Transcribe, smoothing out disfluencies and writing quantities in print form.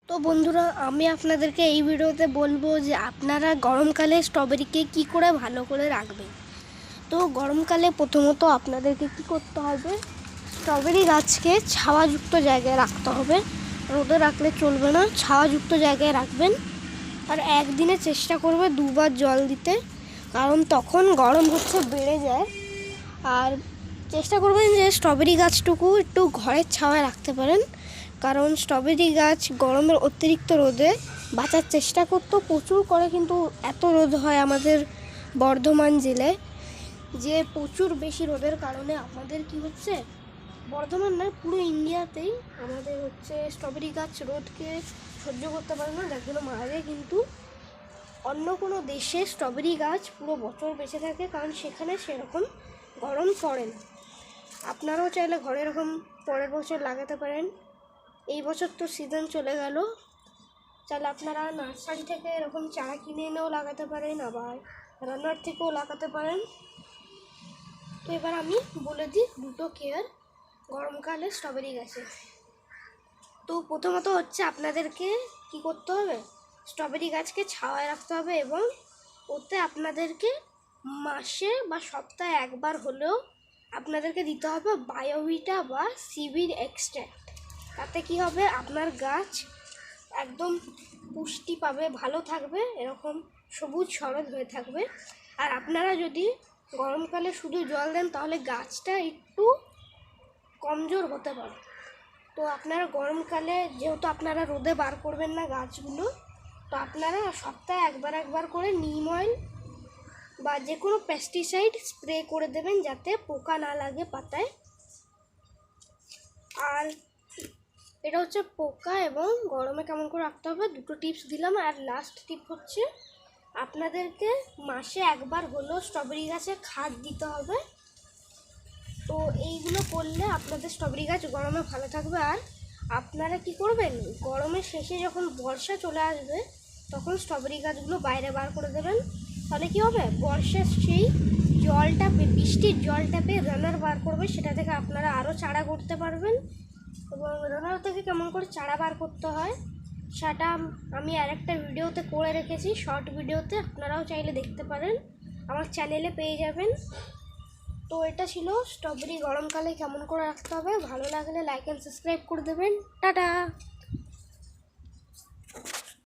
তো বন্ধুরা, আমি আপনাদেরকে এই ভিডিওতে বলবো যে আপনারা গরমকালে স্ট্রবেরিকে কি করে ভালো করে রাখবেন। তো গরমকালে প্রথমত আপনাদেরকে কি করতে হবে, স্ট্রবেরি গাছকে ছাওয়াযুক্ত জায়গায় রাখতে হবে। রোদে রাখলে চলবে না, ছাওয়াযুক্ত জায়গায় রাখবেন। আর একদিনে চেষ্টা করবে দুবার জল দিতে, কারণ তখন গরম বেড়ে যায়। আর চেষ্টা করবেন যে স্ট্রবেরি গাছটুকু একটু ঘরের ছাওয়ায় রাখতে পারেন, কারণ স্ট্রবেরি গাছ গরমের অতিরিক্ত রোদে বাঁচার চেষ্টা করতো প্রচুর করে, কিন্তু এত রোদ হয় আমাদের বর্ধমান জেলায় যে প্রচুর বেশি রোদের কারণে আমাদের কি হচ্ছে, বর্ধমান নয় পুরো ইন্ডিয়াতেই আমাদের স্ট্রবেরি গাছ রোদকে সহ্য করতে পারে না, যার জন্য মারা যায়। কিন্তু অন্য কোনো দেশে স্ট্রবেরি গাছ পুরো বছর বেঁচে থাকে, কারণ সেখানে সেরকম গরম পড়ে না। আপনারাও চাইলে ঘরে এরকম পরের বছর লাগাতে পারেন। এই বছর তো সিজন চলে গেল, চাইলে আপনারা নার্সারি থেকে এরকম চারা কিনে এনেও লাগাতে পারেন, আবার রান্নার থেকেও লাগাতে পারেন। তো এবার আমি বলে দিই দুটো কেয়ার গরমকালে স্ট্রবেরি গাছে। তো প্রথমত আপনাদেরকে কি করতে হবে, স্ট্রবেরি গাছকে ছাওয়ায় রাখতে হবে এবং ওতে আপনাদেরকে মাসে বা সপ্তাহে একবার হলেও আপনাদেরকে দিতে হবে বায়োভিটা বা সিভিড এক্সট্র্যাক্ট। তাতে কি হবে, আপনার গাছ একদম পুষ্টি পাবে, ভালো থাকবে, এরকম সবুজ সরল হয়ে থাকবে। আর আপনারা যদি গরমকালে শুধু জল দেন তাহলে গাছটা একটু কমজোর হতে পারে। তো আপনারা গরমকালে যেহেতু আপনারা রোদে বার করবেন না গাছগুলো, তো আপনারা সপ্তাহে একবার করে নিম অয়েল বা যে কোনো পেস্টিসাইড স্প্রে করে দেবেন, যাতে পোকা না লাগে পাতায়। আর এটা পোকা এবং গরমে কেমন করে রাখতে হবে, দুটো টিপস দিলাম। আর লাস্ট টিপ আপনাদেরকে মাসে একবার হলেও স্ট্রবেরি গাছে খাদ দিতে হবে। তো এইগুলো করলে আপনাদের স্ট্রবেরি গাছ গরমে ভালো থাকবে। আর আপনারা কি করবেন, গরমের শেষে যখন বর্ষা চলে আসবে তখন স্ট্রবেরি গাছগুলো বাইরে বার করে দেবেন। তাহলে কি হবে, বর্ষার সেই জলটা বৃষ্টির জলটা পেয়ে রানার বার করবে, সেটা থেকে আপনারা আরও চারা করতে পারবেন। এবং রানার থেকে কেমন করে চারা বার করতে হয় সেটা আমি আরেকটা ভিডিওতে করে রেখেছি, শর্ট ভিডিওতে, আপনারাও চাইলে দেখতে পারেন, আমার চ্যানেলে পেয়ে যাবেন। তো এটা ছিল স্ট্রবেরি গরমকালে কেমন করে রাখতে হবে। ভালো লাগলে লাইক অ্যান্ড সাবস্ক্রাইব করে দেবেন। টাটা।